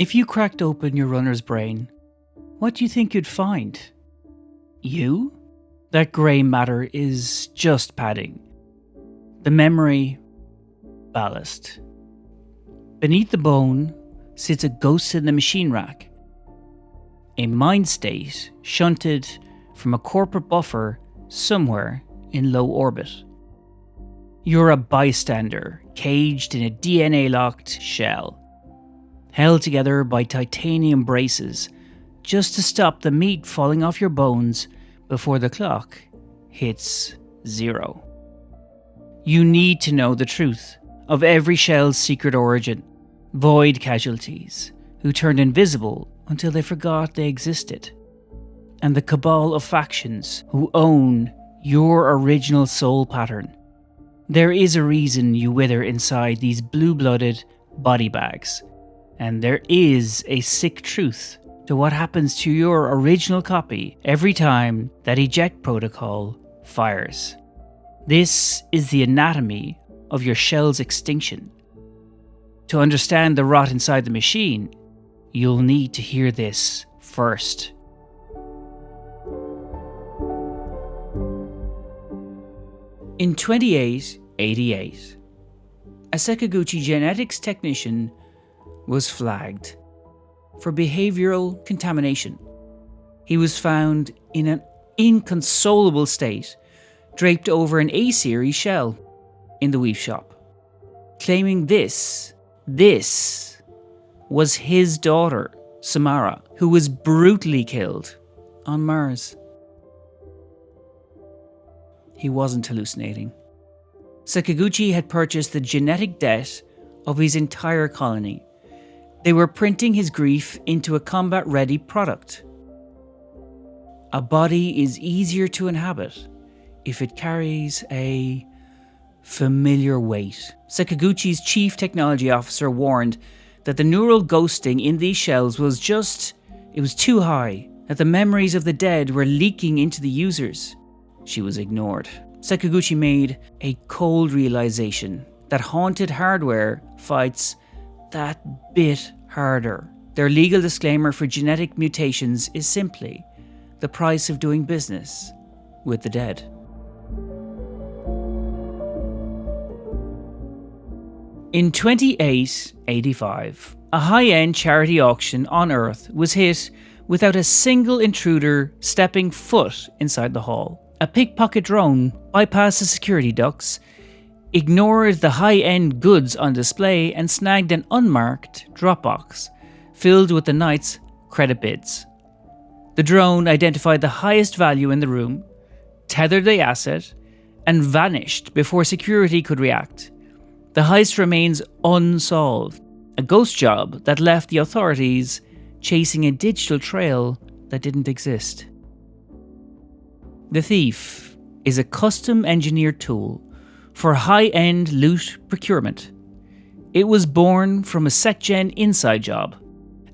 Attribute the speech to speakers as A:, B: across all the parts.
A: If you cracked open your runner's brain, what do you think you'd find? You? That grey matter is just padding. The memory, ballast. Beneath the bone sits a ghost in the machine rack. A mind state shunted from a corporate buffer somewhere in low orbit. You're a bystander, caged in a DNA-locked shell, held together by titanium braces just to stop the meat falling off your bones before the clock hits 0. You need to know the truth of every shell's secret origin, void casualties who turned invisible until they forgot they existed, and the cabal of factions who own your original soul pattern. There is a reason you wither inside these blue-blooded body bags, and there is a sick truth to what happens to your original copy every time that eject protocol fires. This is the anatomy of your shell's extinction. To understand the rot inside the machine, you'll need to hear this first. In 2888, a Sakaguchi genetics technician was flagged for behavioral contamination. He was found in an inconsolable state, draped over an A-series shell in the weave shop, claiming this was his daughter, Samara, who was brutally killed on Mars. He wasn't hallucinating. Sakaguchi had purchased the genetic debt of his entire colony. They were printing his grief into a combat-ready product. A body is easier to inhabit if it carries a familiar weight. Sakaguchi's chief technology officer warned that the neural ghosting in these shells was too high, that the memories of the dead were leaking into the users. She was ignored. Sakaguchi made a cold realization that haunted hardware fights that bit harder. Their legal disclaimer for genetic mutations is simply the price of doing business with the dead. In 2885, a high-end charity auction on Earth was hit without a single intruder stepping foot inside the hall. A pickpocket drone bypassed the security ducts, ignored the high-end goods on display, and snagged an unmarked Dropbox filled with the night's credit bids. The drone identified the highest value in the room, tethered the asset, and vanished before security could react. The heist remains unsolved, a ghost job that left the authorities chasing a digital trail that didn't exist. The Thief is a custom-engineered tool for high-end loot procurement. It was born from a SecGen inside job,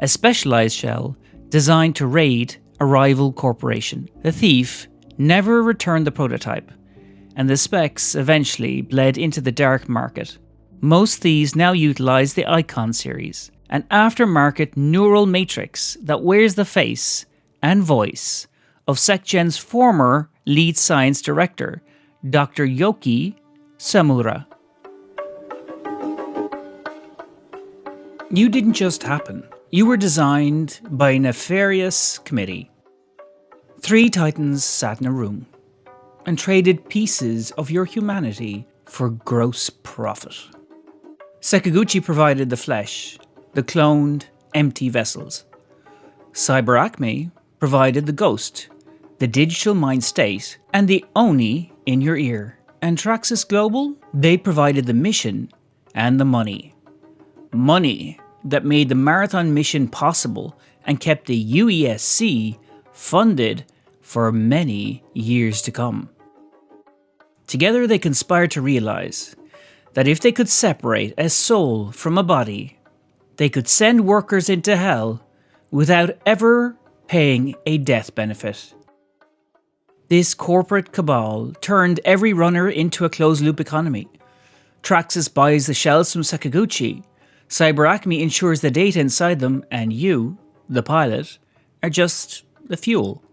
A: a specialized shell designed to raid a rival corporation. The Thief never returned the prototype, and the specs eventually bled into the dark market. Most thieves now utilize the Icon series, an aftermarket neural matrix that wears the face and voice of SecGen's former lead science director, Dr. Yoki Samura. You didn't just happen. You were designed by a nefarious committee. 3 titans sat in a room and traded pieces of your humanity for gross profit. Sakaguchi provided the flesh, the cloned, empty vessels. Cyber Acme provided the ghost, the digital mind state, and the Oni in your ear. And Traxxas Global, they provided the mission and the money. Money that made the marathon mission possible and kept the UESC funded for many years to come. Together they conspired to realize that if they could separate a soul from a body, they could send workers into hell without ever paying a death benefit. This corporate cabal turned every runner into a closed-loop economy. Traxxas buys the shells from Sakaguchi CyberAcme ensures the data inside them and you, the pilot, are just the fuel.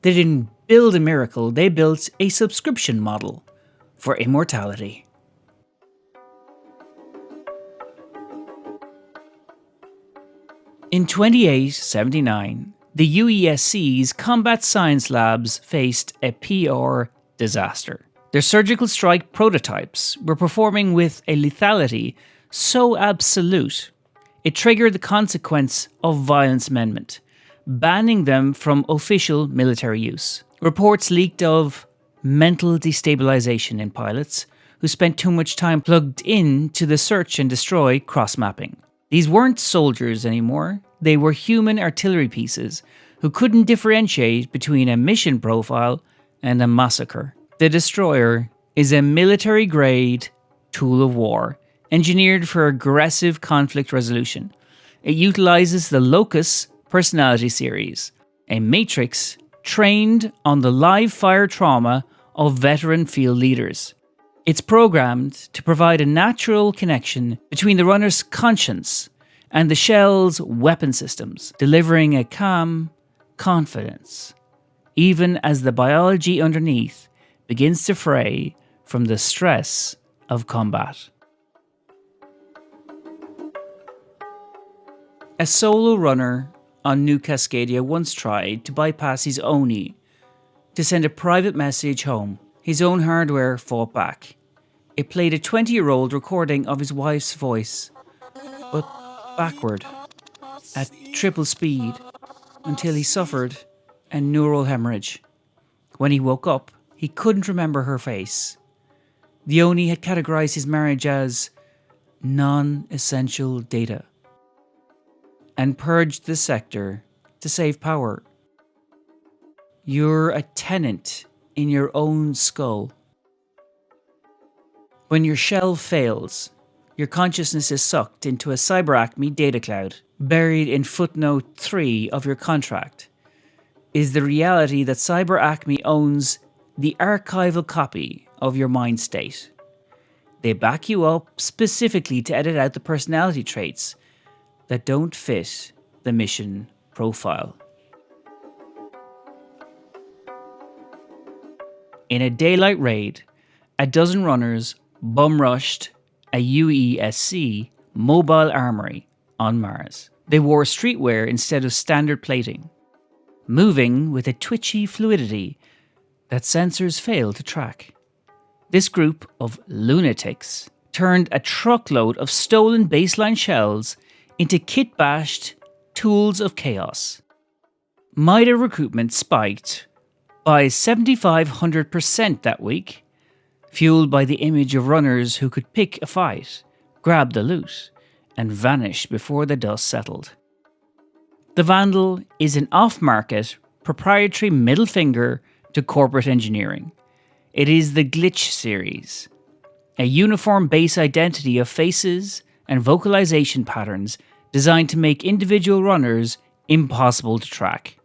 A: They didn't build a miracle, they built a subscription model for immortality. In 2879, the UESC's combat science labs faced a PR disaster. Their surgical strike prototypes were performing with a lethality so absolute, it triggered the consequence of Violence Amendment, banning them from official military use. Reports leaked of mental destabilization in pilots who spent too much time plugged in to the search and destroy cross-mapping. These weren't soldiers anymore, they were human artillery pieces who couldn't differentiate between a mission profile and a massacre. The destroyer is a military-grade tool of war, engineered for aggressive conflict resolution. It utilizes the Locus personality series, a matrix trained on the live fire trauma of veteran field leaders. It's programmed to provide a natural connection between the runner's conscience and the shell's weapon systems, delivering a calm confidence, even as the biology underneath begins to fray from the stress of combat. A solo runner on New Cascadia once tried to bypass his Oni to send a private message home. His own hardware fought back. It played a 20-year-old recording of his wife's voice, but backward, at triple speed, until he suffered a neural hemorrhage. When he woke up, he couldn't remember her face. The Oni had categorized his marriage as non-essential data and purged the sector to save power. You're a tenant in your own skull. When your shell fails, your consciousness is sucked into a CyberAcme data cloud. Buried in footnote 3 of your contract is the reality that CyberAcme owns the archival copy of your mind state. They back you up specifically to edit out the personality traits that don't fit the mission profile. In a daylight raid, a dozen runners bum-rushed a UESC mobile armory on Mars. They wore streetwear instead of standard plating, moving with a twitchy fluidity that sensors fail to track. This group of lunatics turned a truckload of stolen baseline shells into kit-bashed tools of chaos. MIDA recruitment spiked by 7,500% that week, fueled by the image of runners who could pick a fight, grab the loot, and vanish before the dust settled. The Vandal is an off-market, proprietary middle finger to corporate engineering. It is the Glitch series, a uniform base identity of faces and vocalization patterns designed to make individual runners impossible to track.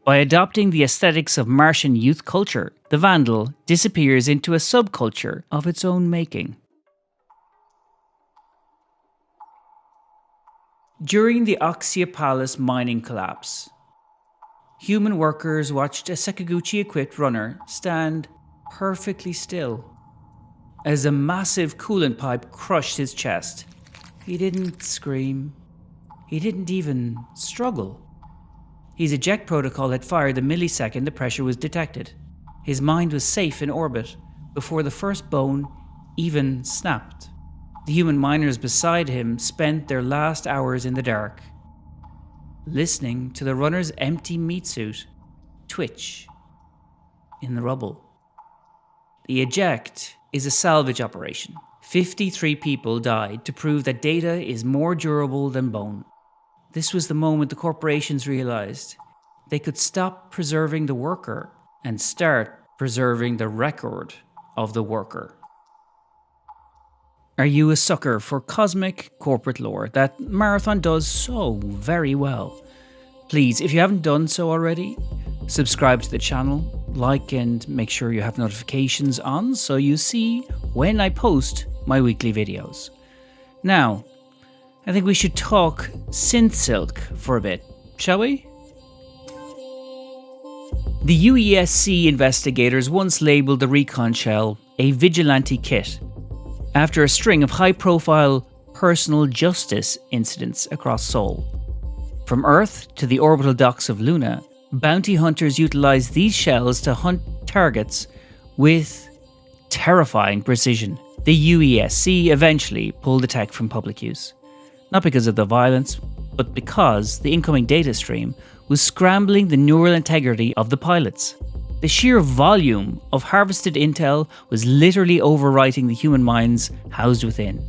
A: By adopting the aesthetics of Martian youth culture, the Vandal disappears into a subculture of its own making. During the Oxiopalis mining collapse, human workers watched a Sakaguchi-equipped runner stand perfectly still as a massive coolant pipe crushed his chest. He didn't scream. He didn't even struggle. His eject protocol had fired the millisecond the pressure was detected. His mind was safe in orbit before the first bone even snapped. The human miners beside him spent their last hours in the dark, listening to the runner's empty meat suit twitch in the rubble. The Eject is a salvage operation. 53 people died to prove that data is more durable than bone. This was the moment the corporations realized they could stop preserving the worker and start preserving the record of the worker. Are you a sucker for cosmic corporate lore that Marathon does so very well? Please, if you haven't done so already, subscribe to the channel, like and make sure you have notifications on so you see when I post my weekly videos. Now, I think we should talk synth silk for a bit, shall we? The UESC investigators once labelled the Recon shell a vigilante kit after a string of high-profile personal justice incidents across Sol. From Earth to the orbital docks of Luna, bounty hunters utilised these shells to hunt targets with terrifying precision. The UESC eventually pulled the tech from public use, not because of the violence, but because the incoming data stream was scrambling the neural integrity of the pilots. The sheer volume of harvested intel was literally overwriting the human minds housed within.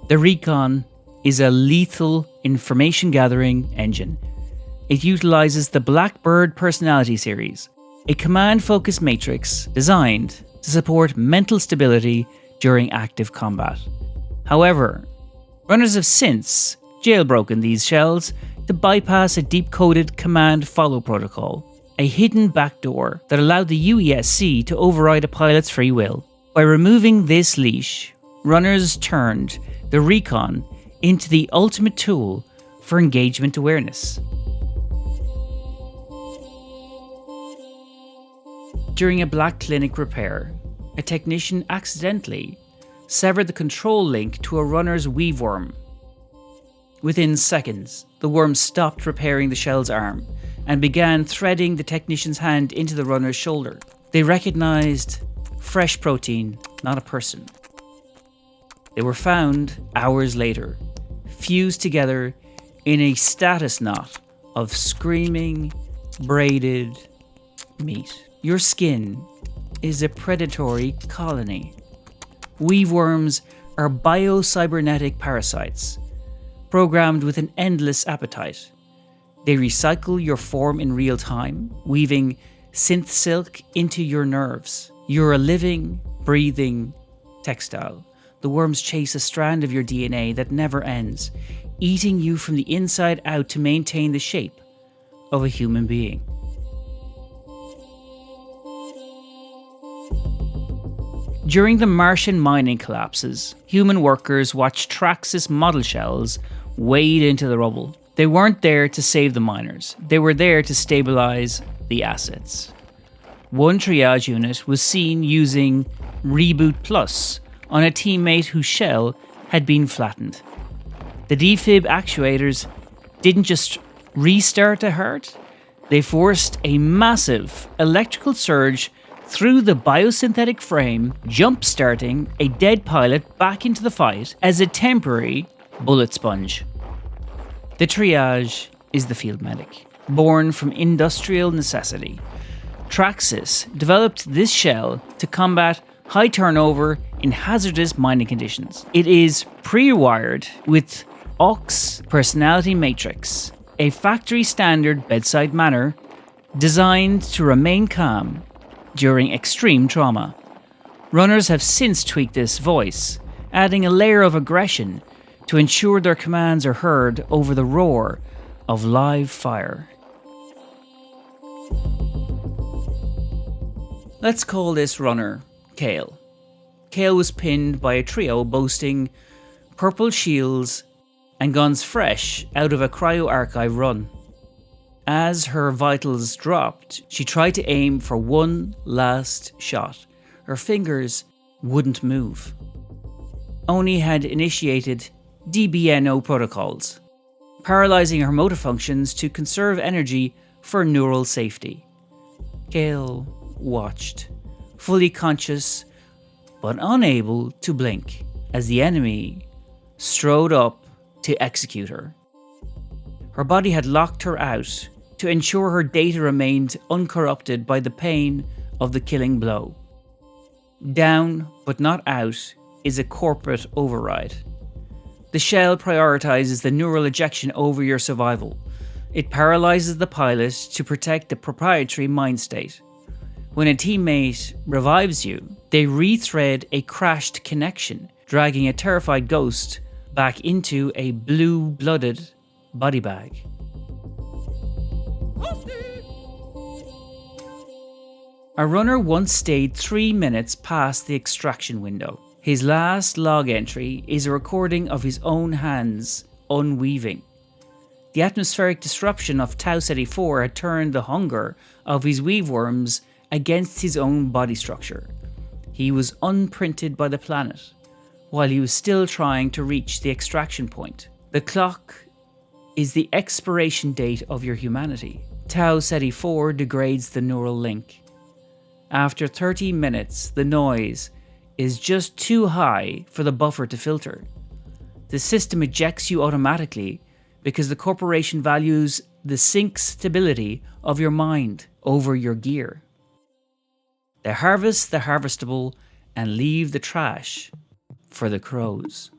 A: The Recon is a lethal information gathering engine. It utilizes the Blackbird personality series, a command-focused matrix designed to support mental stability during active combat. However, runners have since jailbroken these shells to bypass a deep-coded command-follow protocol, a hidden backdoor that allowed the UESC to override a pilot's free will. By removing this leash, runners turned the Recon into the ultimate tool for engagement awareness. During a Black Clinic repair, a technician accidentally severed the control link to a runner's weave worm. Within seconds, the worm stopped repairing the shell's arm and began threading the technician's hand into the runner's shoulder. They recognized fresh protein, not a person. They were found hours later, fused together in a status knot of screaming, braided meat. Your skin is a predatory colony. Weaveworms are biocybernetic parasites, programmed with an endless appetite. They recycle your form in real time, weaving synth silk into your nerves. You're a living, breathing textile. The worms chase a strand of your DNA that never ends, eating you from the inside out to maintain the shape of a human being. During the Martian mining collapses, human workers watched Traxxas model shells wade into the rubble. They weren't there to save the miners, they were there to stabilize the assets. One triage unit was seen using Reboot Plus on a teammate whose shell had been flattened. The defib actuators didn't just restart the heart, they forced a massive electrical surge through the biosynthetic frame, jump-starting a dead pilot back into the fight as a temporary bullet sponge. The triage is the field medic, born from industrial necessity. Traxxas developed this shell to combat high turnover in hazardous mining conditions. It is pre-wired with Aux personality matrix, a factory standard bedside manner designed to remain calm during extreme trauma. Runners have since tweaked this voice, adding a layer of aggression to ensure their commands are heard over the roar of live fire. Let's call this runner Kale. Kale was pinned by a trio boasting purple shields and guns fresh out of a cryo-archive run. As her vitals dropped, she tried to aim for one last shot. Her fingers wouldn't move. Oni had initiated DBNO protocols, paralyzing her motor functions to conserve energy for neural safety. Kale watched, fully conscious but unable to blink, as the enemy strode up to execute her. Her body had locked her out to ensure her data remained uncorrupted by the pain of the killing blow. Down, but not out, is a corporate override. The shell prioritizes the neural ejection over your survival. It paralyzes the pilot to protect the proprietary mind state. When a teammate revives you, they rethread a crashed connection, dragging a terrified ghost back into a blue-blooded body bag. A runner once stayed 3 minutes past the extraction window. His last log entry is a recording of his own hands unweaving. The atmospheric disruption of Tau Ceti 4 had turned the hunger of his weaveworms against his own body structure. He was unprinted by the planet, while he was still trying to reach the extraction point. The clock is the expiration date of your humanity. Tau Ceti 4 degrades the neural link. After 30 minutes, the noise is just too high for the buffer to filter. The system ejects you automatically because the corporation values the sync stability of your mind over your gear. They harvest the harvestable and leave the trash for the crows.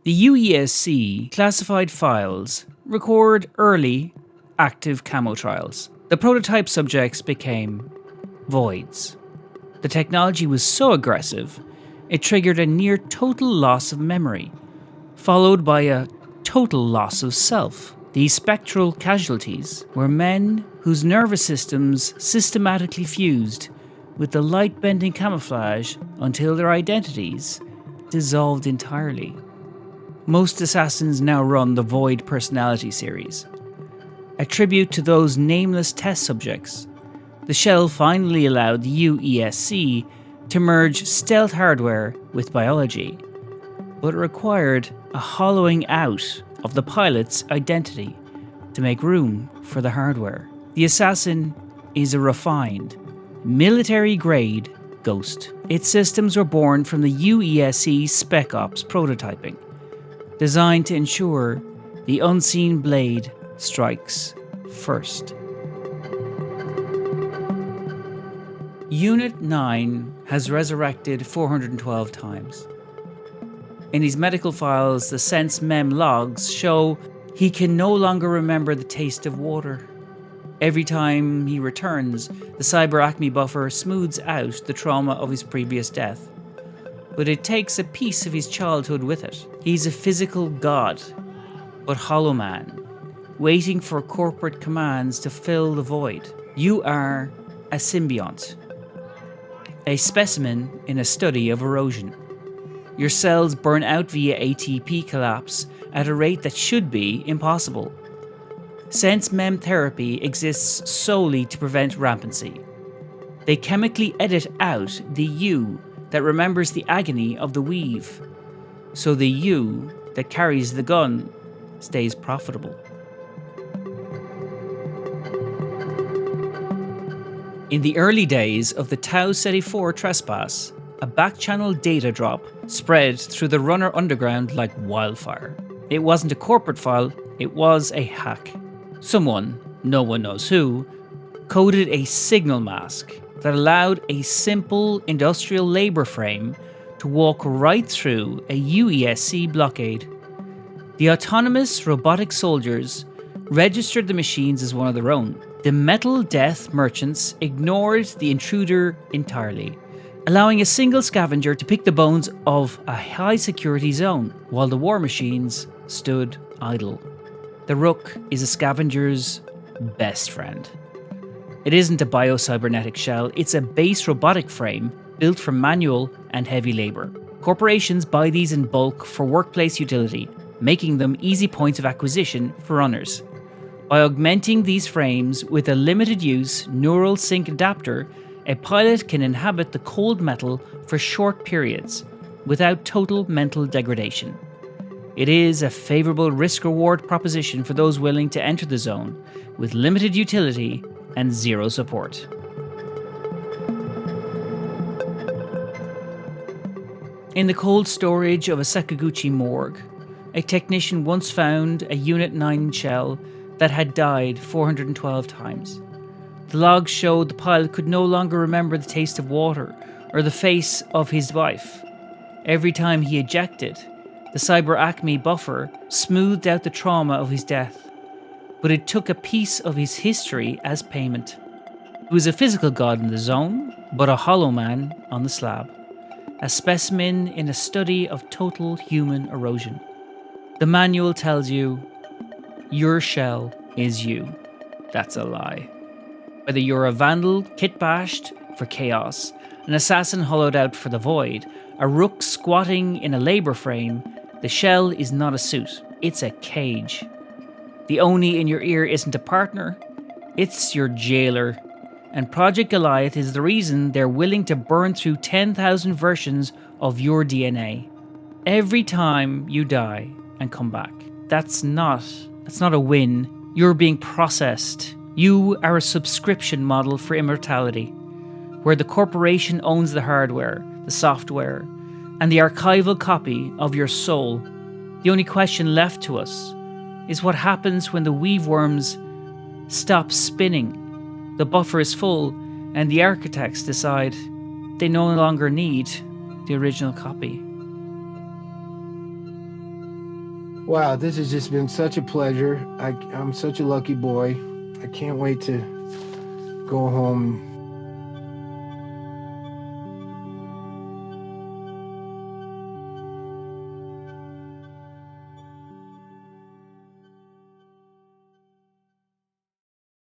A: The UESC classified files record early active camo trials. The prototype subjects became voids. The technology was so aggressive, it triggered a near total loss of memory, followed by a total loss of self. These spectral casualties were men whose nervous systems systematically fused with the light-bending camouflage until their identities dissolved entirely. Most assassins now run the Void personality series. A tribute to those nameless test subjects, the shell finally allowed the UESC to merge stealth hardware with biology, but it required a hollowing out of the pilot's identity to make room for the hardware. The assassin is a refined, military-grade ghost. Its systems were born from the UESC Spec Ops prototyping, designed to ensure the unseen blade strikes first. Unit 9 has resurrected 412 times. In his medical files, the Sense Mem logs show he can no longer remember the taste of water. Every time he returns, the Cyber Acme buffer smooths out the trauma of his previous death. But it takes a piece of his childhood with it. He's a physical god, but hollow man, waiting for corporate commands to fill the void. You are a symbiont, a specimen in a study of erosion. Your cells burn out via ATP collapse at a rate that should be impossible. Sense Mem therapy exists solely to prevent rampancy. They chemically edit out the you that remembers the agony of the weave, so the you that carries the gun stays profitable. In the early days of the Tau Ceti 4 trespass, a back-channel data drop spread through the runner underground like wildfire. It wasn't a corporate file, it was a hack. Someone, no one knows who, coded a signal mask that allowed a simple industrial labour frame to walk right through a UESC blockade. The autonomous robotic soldiers registered the machines as one of their own. The Metal Death merchants ignored the intruder entirely, allowing a single scavenger to pick the bones of a high-security zone, while the war machines stood idle. The Rook is a scavenger's best friend. It isn't a bio-cybernetic shell, it's a base robotic frame built for manual and heavy labour. Corporations buy these in bulk for workplace utility, making them easy points of acquisition for runners. By augmenting these frames with a limited-use neural sync adapter, a pilot can inhabit the cold metal for short periods without total mental degradation. It is a favourable risk-reward proposition for those willing to enter the zone with limited utility and zero support. In the cold storage of a Sakaguchi morgue, a technician once found a Unit 9 shell that had died 412 times. The logs showed the pilot could no longer remember the taste of water or the face of his wife. Every time he ejected, the Cyber Acme buffer smoothed out the trauma of his death, but it took a piece of his history as payment. He was a physical god in the zone, but a hollow man on the slab, a specimen in a study of total human erosion. The manual tells you, your shell is you. That's a lie. Whether you're a vandal kit-bashed for chaos, an assassin hollowed out for the void, a rook squatting in a labour frame, the shell is not a suit, it's a cage. The Oni in your ear isn't a partner, it's your jailer. And Project Goliath is the reason they're willing to burn through 10,000 versions of your DNA. Every time you die and come back. That's not a win. You're being processed. You are a subscription model for immortality, where the corporation owns the hardware, the software, and the archival copy of your soul. The only question left to us is what happens when the weave worms stop spinning. The buffer is full, and the architects decide they no longer need the original copy.
B: Wow, this has just been such a pleasure. I'm such a lucky boy. I can't wait to go home